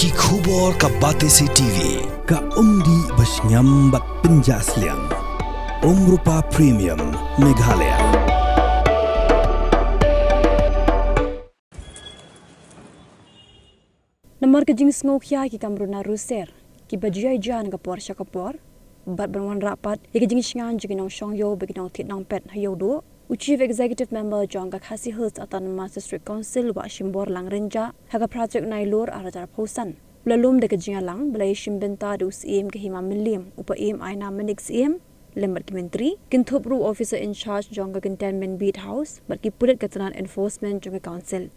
Ki khubor ka Batesi TV. Ka umdi basnyambak penjaslian. Rupa Premium Meghalaya. Namar kejing sngokya ki kamruna ruser. Ki bajai jan kapor syakapor. Bat berwan rapat. Ki kejing shngan jiginong shongyo beginong titnong pet hayodo. Chief Executive Member John Kakasi Hills Autonomous District Council wa Shimbor Langrenja haga project nailur arajar pausan. Belalum de kejinga lang belai shimbenta de UCM ke hima milim upa em aina menik CM lembat menteri kintup ru officer in charge John Containment Beat House berki pulit katanan enforcement John Council.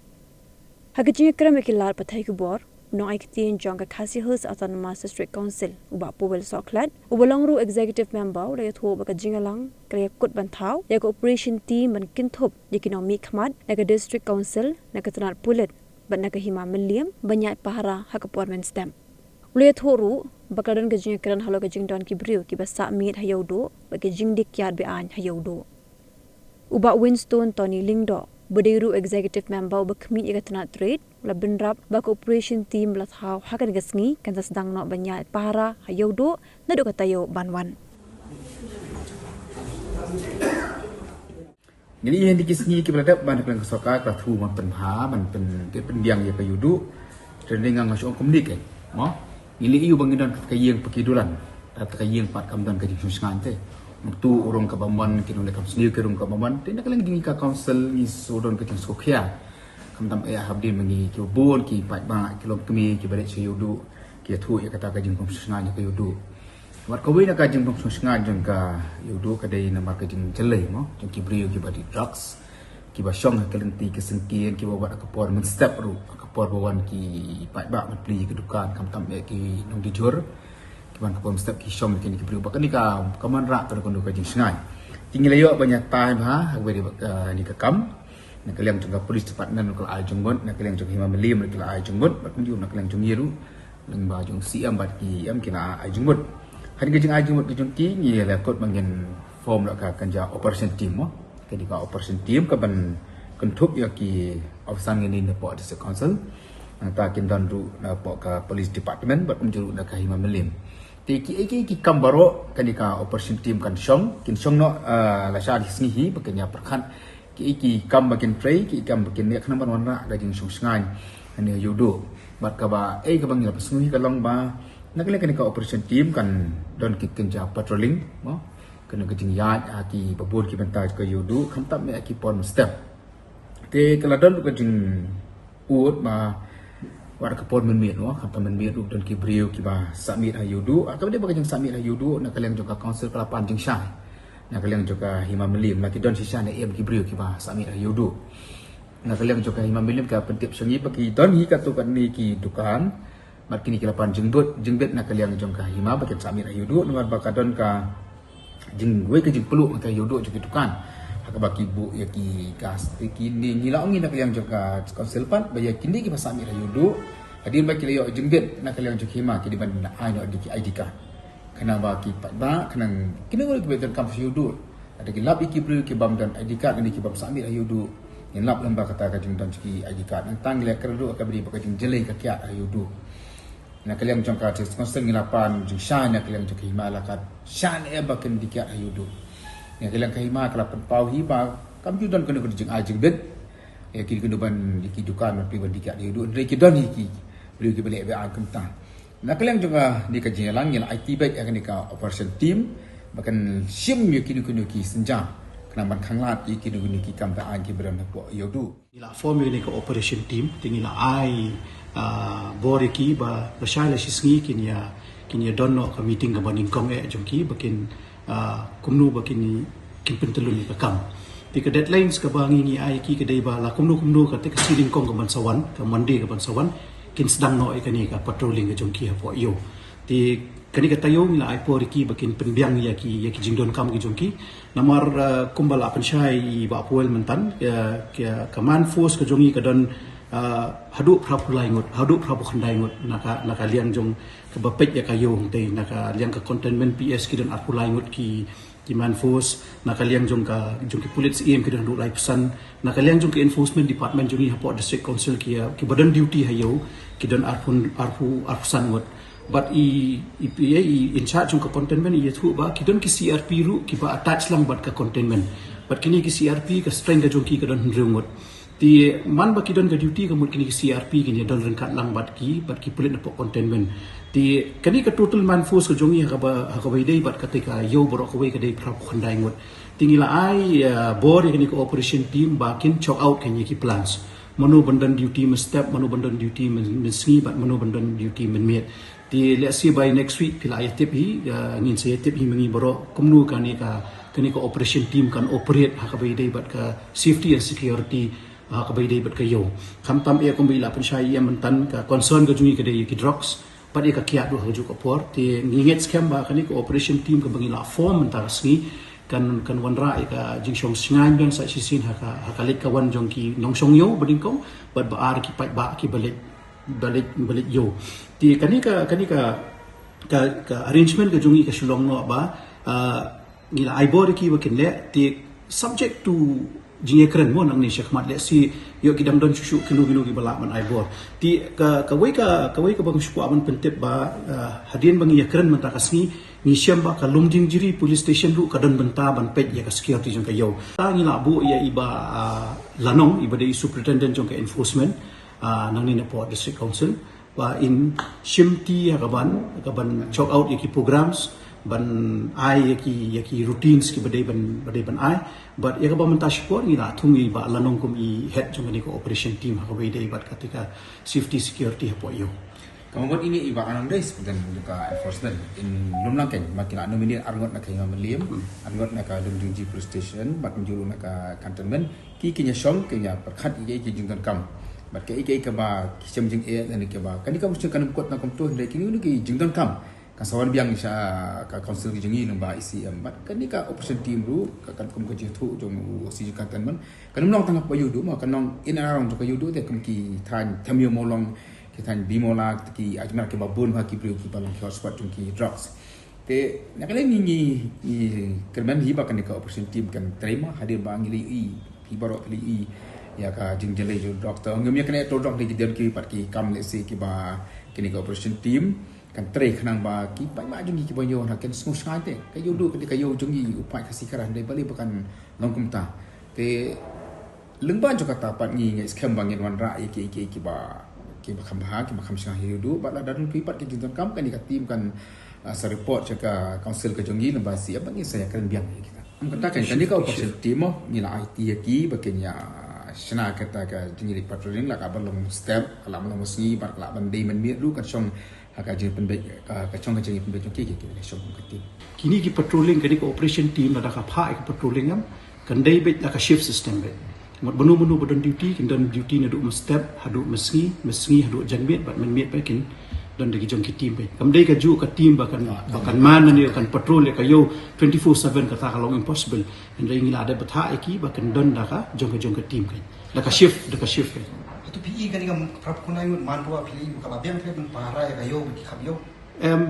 Haga jinga kram ekilar pathai kubor no aiktin John Kakasi Hills Autonomous District Council uba pobel soklat ubalong ru executive member le tho ba kejinga lang kaya kut bantau ya operation team ban kintup ekonomi khmat naga district council naga tanat pulit ban naga hima milim banyak pahara hakapormen stamp le tho ru bakadan kejinga kran halo kejing don ki briu ki basa mit hayodo ba kejing dik yad be an hayodo uba Winston Tony Lingdo Budiru executive member bakmi igatanat trade labinrap bak operation team lathau hakan gasngi kan sedang no banyak para hayodo nado katayo banwan jadi yang dikisni ki berada ban kelang soka ka thu man penha man pen biang ya payudu trending ang masuk komunik mo ili iu bangidan kayeng pekidulan rat kayeng pat kamdan ka jingsungan tu urang ka bamban ki nolek kam sendiri ke urang ka bamban tindak lang dingi ka council ni sodon ka jing sokhia kam tam ya habdin mengi ki bon ki pat ba kilom kemi ki bare chayudu ki thu ya kata ka jing jingsungan ka yudu war ka wina ka jing jingsungan jeng ka yudu ka dei na mar ka jing jelai mo jeng ki brio ki badi drugs ki ba shong ka lenti ki sengkien ki ba ka por men step ru ka por bawan ki pat ba man pli ki dukan kam tam ya ki nong dijur ban kapom step ki shom ki brio ba kan ni ka kaman ra to kon ka jing sngai tinggal yo banyak time ha hagwe ni ka kam na kaliang jung ka police department ko ai jung gon na kaliang jung hima melim ko ai jung gon bat mun na kaliang jung yeru nang ba jung siam bat ki am kina ai jung gon hari ka jung ai jung ki jung ki ni la kot mangen form la ka kanja operation team mo ke di ka operation team ka ban kentup ya ki ofsan ngini na po district council ta kin dan ru na po ka police department bat mun juru na ka hima melim ki kambaro kanika operation team kan shong kin shong no la sha hisni hi bakanya perkhan ki kam bakin tray ki kam bakin ne khna ban wana da jing shong sngai ane yudo bat ka ba ka bang la pasngi ka long ba nakle kanika operation team kan don ki kenja patrolling mo kan ka jing ya ki babur ki bantaj ka yudo kham tam me ki pon step te kala don ka jing ut ma war kapon menmit no kata menmit ru dan ki brio ki ba submit hayudu atau dia bagajang submit hayudu nak kalian juga council kelapan jing syah nak kalian juga hima melim laki don sisa ne em ki brio ki ba submit hayudu nak kalian juga hima melim ka pentip sengi bagi don hi katu kan ni ki dukan mat kini kelapan jengbet nak kalian juga hima bagi submit hayudu nomor bakadon ka jingwe ke jing peluk ka hayudu juga dukan baki bu ya ki gas kini ngilaong nak kalian juga council pan baya kini ki pasami rayudu hadir baki layo jengbet nak kalian juga hima ki di ban ai no di ID card kena baki pat ba kena kini boleh kebetulan kampus yudu ada ki lab ki bru ki bam dan ID card ni ki bam sami rayudu yang lab lamba kata ka jeng dan ki ID card nang tang le kerdu ka beri baka jeng jelai ka kiat rayudu nak kalian juga council ngilapan jeng shan nak kalian juga hima lakat shan e bakan di kiat rayudu yang kalian kahima kalau penpau hiba kam judan kena jeng ajeng bet ya kini kena ban dikidukan pribadi dikat hidup dari kidan hiki beliau ki balik ba kentang nak kalian juga di kajian lang yang IT baik akan di operation team bahkan sim ya kini kena ki senja kena ban khanglat kini kena ki kam ta an ki beran po yodu ila form ni ka operation team tingila ai bori ki ba bashala sisngi kinya donno ka meeting ka baning kong jongki bakin kumnu bakini kimpen telun ka kam ti ka deadlines ka bangi ni ai ki ka dei ba la kumnu ka te ka siling kong ka bansawan ka mandi ka bansawan kin sedang no kani ka patrolling ka jongki po yo ti kani ka tayo mila ai por ki bakin penbiang ya ki jingdon kam ki jongki namar kumbala apan syai ba poel mentan ya command force ka jongi ka don hadu prapu laingot hadu prapu khandai ngot naka liang jong ke bapet ya kayo te naka liang ka containment PS ki dan aku laingot ki di man force nakaliang jong ka police em ki dang lai pesan nakaliang jong ka enforcement department jong i Hapok district council ki badan duty hayo ki dan arfusan ngot but EPA in charge jong ka containment i thu ba ki dan ki CRP ru ki ba attach lang bat ka containment but kini ki CRP ka strength ka jong ki dan ngot ti man ba ki dan ka duty ka mut kini ki CRP kini dan rengkat lang bat ki pulit na po containment ti kani ka total man force ka jongi ha ka dei bat katika yo borok ka dei prap khandai ngot tingila ai bor kani ka operation team bakin chok out kani ki plans manu bandan duty men step manu bandan duty men sngi bat manu bandan duty men met ti let's see by next week pila ay tip hi ngin se tip hi mengi borok kumnu kani ka operation team kan operate ha ka dei bat ka safety and security ka dei bat ka yo kham tam e kom bila pensyai yang mentan ka concern ka jungi ka dei ki drugs pada ka kiat do haju ka por ti nginget scam ba kani ko operation team ka bangila form mentar sni kan wanra ka jingshong sngan ben sa sisin ha ka lek ka wan jong ki nongsong yo bading ko bad ba ar ki pai ba ki balik yo ti kani ka arrangement ka jungi ka shulong no ba ngila ai bor ki wakin le ti subject to jinge keren mo nang ni syakmat le si yo ki dam don shushu kinu ki balak man ai bor ti kawai ka bang shuku aman pentep ba hadien bang ya keren man takasni ni syam ba ka longjing jiri police station ru kadan benta ban pet ya ka security jong ka yo ta ngila bu ya iba lanong iba de superintendent jong ka enforcement nang ni Port district council ba in shimti ya kaban chok out ya ki programs ban ai yaki routines ki badai ban ai but ya ba menta support ni la thungi ba lanong kum I head jong ni ko operation team habai dei bat katika safety security ha po yo kamu ini iba anang dai sebenarnya juga enforcement in lum langken makin anu minit arngot nak ngai melim arngot nak ka Lungjing police station bat menjulu nak ka cantonment ki kinya shom kinya perkhat ki jingkan kam bat ke ke ba kisem jing e dan ke ba kan ka mesti kan kot nak kom tu ndai kini ki jingkan kam kasawan biang sya ka council ki jengi nang ba ICM bat kan ni ka operation team ru ka kan kum ka jethu jong si jukatan man kan nong tangap pa yudu ma kan nong in around to ka yudu te kum ki than thamyo molong ki than bimola ki ajmar ke babun ha ki bru ki palang ki hotspot jong ki drugs te nakale ni kerman hi ba kan ka operation team kan terima hadir ba ngili hi baro pili ya ka jingjele jo doktor ngem ya kan to dok di der ki pat ki kam le si ki ba kini ka operation team kan tre khanang ba ki pai ma jungi ki boyo na kan smooth ngai te ka yo du ka yo jungi upai kasi karan dei bali bakan longkum ta te lengban jo kata pat ngi ngai scam bangin wan ra ki ba kham sha hi du ba la dan ki pat ki jinton kam kan ni ka team kan sa report ka council ka jungi lamba si ba ngi saya kan biang kita am kata kan ni ka operation team mo ni la IT ki bakin ya shana kata ka jingi patrolling la ka balong step ala balong si bar la ban dei men mi du ka chong ka jing penbek ka chong ka jing penbek ki shong ka team kini ki patrolling kani ko operation team la ka pha ka patrolling am kan dei bet la ka shift system bet mot benu badan duty kin dan duty na du step hadu mesngi hadu jangbet bat men met bakin dan dagi jong ki team bet kam dei ka ju ka team bakan man ni kan patrol ka yo 24/7 ka ta ka long impossible and dei ngila ada batha ki bakan don da ka jong ka team kan da ka shift kan itu PE kan ngam prap kunai ngut mantua PE kala biang te ben para ya yo ki khab yo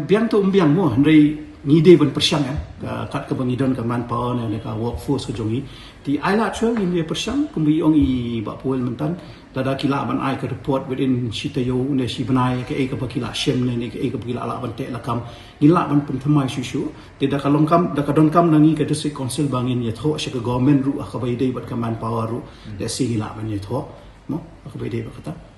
biang to biang mo ndai ngide ban persyang kat ka bangidon ka manpower ne ka workforce ka jongi ti aila chwe ni persyang kumbi ong I ba puel mentan dada kila ban ai ka report within shitayo ne shi banai ka ka bakila shem ne ka bakila ala ban te lakam gila ban pun thamai shu ti da kalong kam da ka don kam nangi ka district council bangin ye tho she ka government ru ka bai dei bat ka manpower ru le si gila ban ye tho mo ka bai dei ba kata